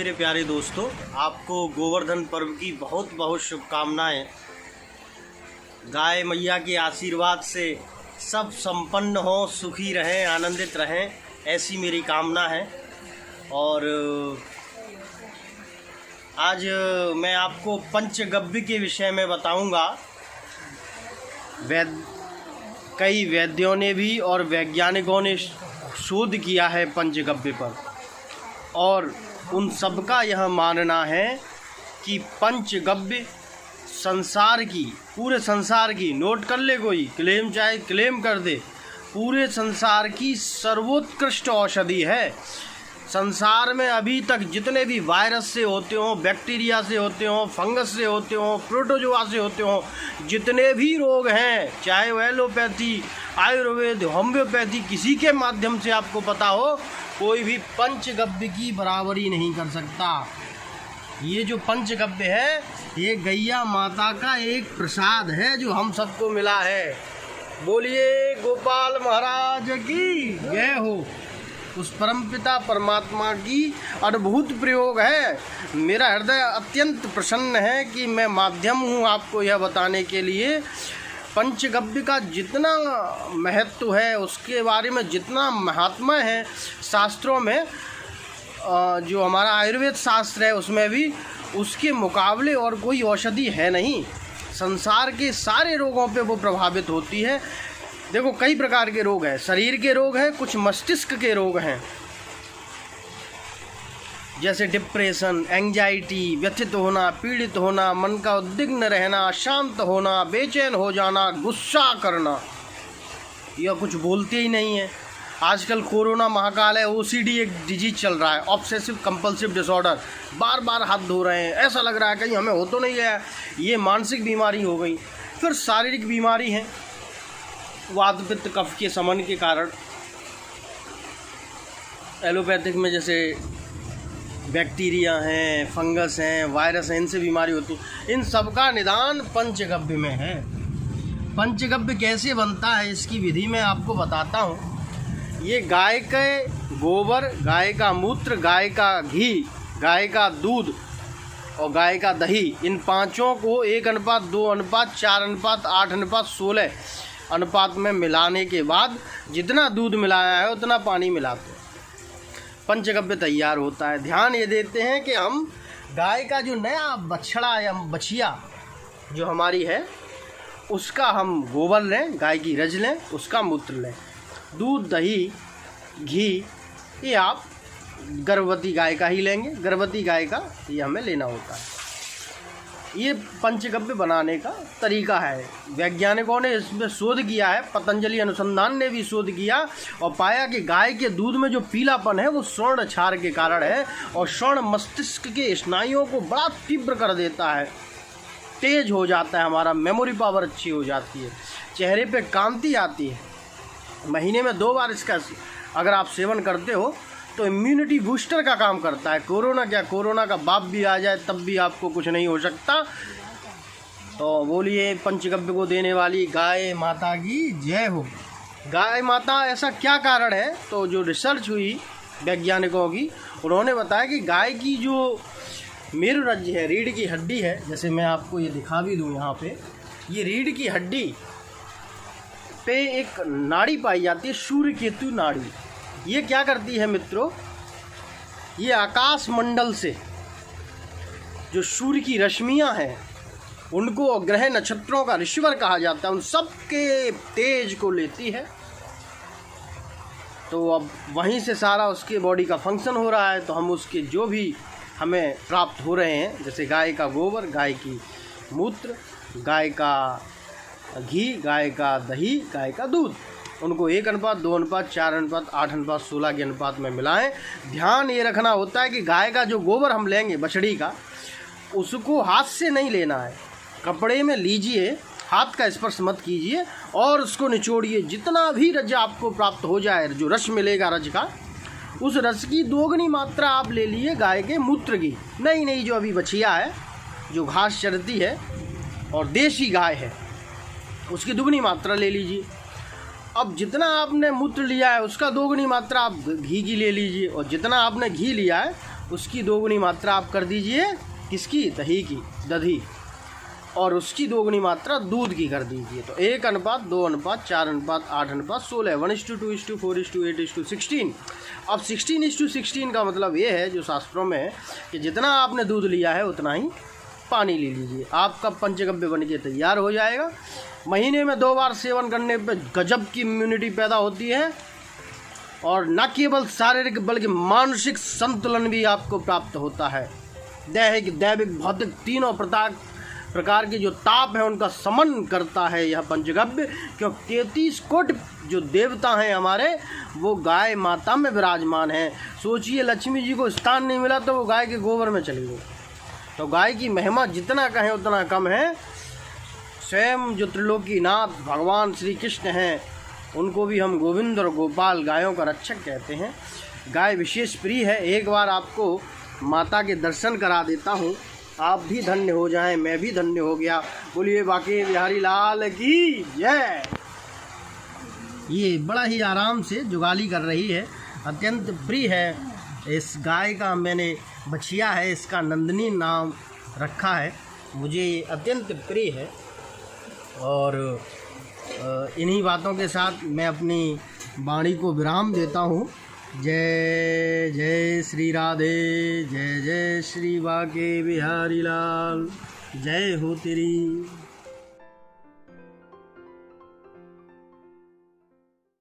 मेरे प्यारे दोस्तों, आपको गोवर्धन पर्व की बहुत बहुत शुभकामनाएं। गाय मैया के आशीर्वाद से सब संपन्न हो, सुखी रहें, आनंदित रहें, ऐसी मेरी कामना है। और आज मैं आपको पंचगव्य के विषय में बताऊंगा। कई वैद्यों ने भी और वैज्ञानिकों ने शोध किया है पंचगव्य पर, और उन सबका यह मानना है कि पंचगव्य संसार की, पूरे संसार की, नोट कर ले कोई, चाहे क्लेम कर दे, पूरे संसार की सर्वोत्कृष्ट औषधि है। संसार में अभी तक जितने भी वायरस से होते हों, बैक्टीरिया से होते हों, फंगस से होते हों, प्रोटोजोआ से होते हों, जितने भी रोग हैं, चाहे वो एलोपैथी, आयुर्वेद, होम्योपैथी, किसी के माध्यम से आपको पता हो, कोई भी पंचगव्य की बराबरी नहीं कर सकता। ये जो पंचगव्य है, ये गैया माता का एक प्रसाद है जो हम सबको मिला है। बोलिए गोपाल महाराज की जय हो। उस परमपिता परमात्मा की अद्भुत प्रयोग है। मेरा हृदय अत्यंत प्रसन्न है कि मैं माध्यम हूँ आपको यह बताने के लिए। पंचगव्य का जितना महत्व है, उसके बारे में जितना महात्मा है शास्त्रों में, जो हमारा आयुर्वेद शास्त्र है उसमें भी उसके मुकाबले और कोई औषधि है नहीं। संसार के सारे रोगों पे वो प्रभावित होती है। देखो, कई प्रकार के रोग हैं, शरीर के रोग हैं, कुछ मस्तिष्क के रोग हैं, जैसे डिप्रेशन, एंजाइटी, व्यथित होना, पीड़ित होना, मन का उद्विग्न रहना, शांत होना, बेचैन हो जाना, गुस्सा करना, यह कुछ बोलते ही नहीं है। आजकल कोरोना महाकाल है, ओसीडी एक डिजीज चल रहा है, ऑब्सेसिव कंपल्सिव डिसऑर्डर। बार बार हाथ धो रहे हैं, ऐसा लग रहा है कहीं हमें हो तो नहीं गया। ये मानसिक बीमारी हो गई। फिर शारीरिक बीमारी है, वात पित्त कफ के समन के कारण। एलोपैथिक में जैसे बैक्टीरिया हैं, फंगस हैं, वायरस हैं, इनसे बीमारी होती है। इन सब का निदान पंचगव्य में है। पंचगव्य कैसे बनता है, इसकी विधि मैं आपको बताता हूँ। ये गाय के गोबर, गाय का मूत्र, गाय का घी, गाय का दूध और गाय का दही, इन पांचों को 1:2, 4:8, 16 अनुपात में मिलाने के बाद जितना दूध मिलाया है उतना पानी मिलाते हैं, पंचगव्य तैयार होता है। ध्यान ये देते हैं कि हम गाय का जो नया बछड़ा या बछिया जो हमारी है, उसका हम गोबर लें, गाय की रज लें, उसका मूत्र लें। दूध, दही, घी ये आप गर्भवती गाय का ही लेंगे, गर्भवती गाय का ये हमें लेना होता है। ये पंचगव्य बनाने का तरीका है। वैज्ञानिकों ने इसमें शोध किया है, पतंजलि अनुसंधान ने भी शोध किया और पाया कि गाय के दूध में जो पीलापन है वो स्वर्ण क्षार के कारण है, और स्वर्ण मस्तिष्क के स्नायुओं को बड़ा तीव्र कर देता है, तेज हो जाता है, हमारा मेमोरी पावर अच्छी हो जाती है, चेहरे पे कांति आती है। महीने में 2 बार इसका अगर आप सेवन करते हो तो इम्यूनिटी बूस्टर का काम करता है। कोरोना क्या, कोरोना का बाप भी आ जाए तब भी आपको कुछ नहीं हो सकता। तो बोलिए पंचगव्य को देने वाली गाय माता की जय हो। गाय माता, ऐसा क्या कारण है? तो जो रिसर्च हुई वैज्ञानिकों की, उन्होंने बताया कि गाय की जो मेरुरज्ज है, रीढ़ की हड्डी है, जैसे मैं आपको ये दिखा भी दूँ यहाँ पे, ये रीढ़ की हड्डी पे एक नाड़ी पाई जाती है, सूर्य केतु नाड़ी। ये क्या करती है मित्रों, ये आकाश मंडल से जो सूर्य की रश्मियां हैं, उनको ग्रह नक्षत्रों का रिसीवर कहा जाता है, उन सब के तेज को लेती है। तो अब वहीं से सारा उसके बॉडी का फंक्शन हो रहा है। तो हम उसके जो भी हमें प्राप्त हो रहे हैं, जैसे गाय का गोबर, गाय की मूत्र, गाय का घी, गाय का दही, गाय का दूध, उनको 1:2, 4:8, 16 के अनुपात में मिलाएं। ध्यान ये रखना होता है कि गाय का जो गोबर हम लेंगे, बछड़ी का, उसको हाथ से नहीं लेना है, कपड़े में लीजिए, हाथ का स्पर्श मत कीजिए और उसको निचोड़िए। जितना भी रज आपको प्राप्त हो जाए, जो रस मिलेगा रज का, उस रस की 2 गुनी मात्रा आप ले लिए गाय के मूत्र की। नहीं, जो अभी बछिया है, जो घास चरती है और देसी गाय है, उसकी 2 गुनी मात्रा ले लीजिए। अब जितना आपने मूत्र लिया है उसका 2 गुनी मात्रा आप घी की ले लीजिए, और जितना आपने घी लिया है उसकी 2 गुनी मात्रा आप कर दीजिए किसकी, दही की, दधी, और उसकी 2 गुनी मात्रा दूध की कर दीजिए। तो 1:2:4:8:16 1:2:4:8:16। अब 16:16 का मतलब ये है जो शास्त्रों में है कि जितना आपने दूध लिया है उतना ही पानी ले लीजिए, आपका पंचगव्य बन के तैयार हो जाएगा। महीने में 2 बार सेवन करने पे गजब की इम्यूनिटी पैदा होती है, और न केवल शारीरिक बल्कि मानसिक संतुलन भी आपको प्राप्त होता है। दैहिक, दैविक, भौतिक तीनों प्रकार के जो ताप है उनका समन करता है यह पंचगव्य। क्योंकि 33 कोटि जो देवता हैं हमारे वो गाय माता में विराजमान हैं। सोचिए लक्ष्मी जी को स्थान नहीं मिला तो वो गाय के गोबर में चली गई। तो गाय की महिमा जितना कहें उतना कम है। स्वयं जो त्रिलोकीनाथ भगवान श्री कृष्ण हैं उनको भी हम गोविंद और गोपाल, गायों का रक्षक कहते हैं। गाय विशेष प्रिय है। एक बार आपको माता के दर्शन करा देता हूँ, आप भी धन्य हो जाएं, मैं भी धन्य हो गया। बोलिए बांके बिहारी लाल की जय। ये बड़ा ही आराम से जुगाली कर रही है, अत्यंत प्रिय है। इस गाय का मैंने बछिया है, इसका नंदिनी नाम रखा है, मुझे ये अत्यंत प्रिय है। और इन्हीं बातों के साथ मैं अपनी वाणी को विराम देता हूँ। जय जय श्री राधे, जय जय श्री बांके बिहारी लाल, जय हो तेरी।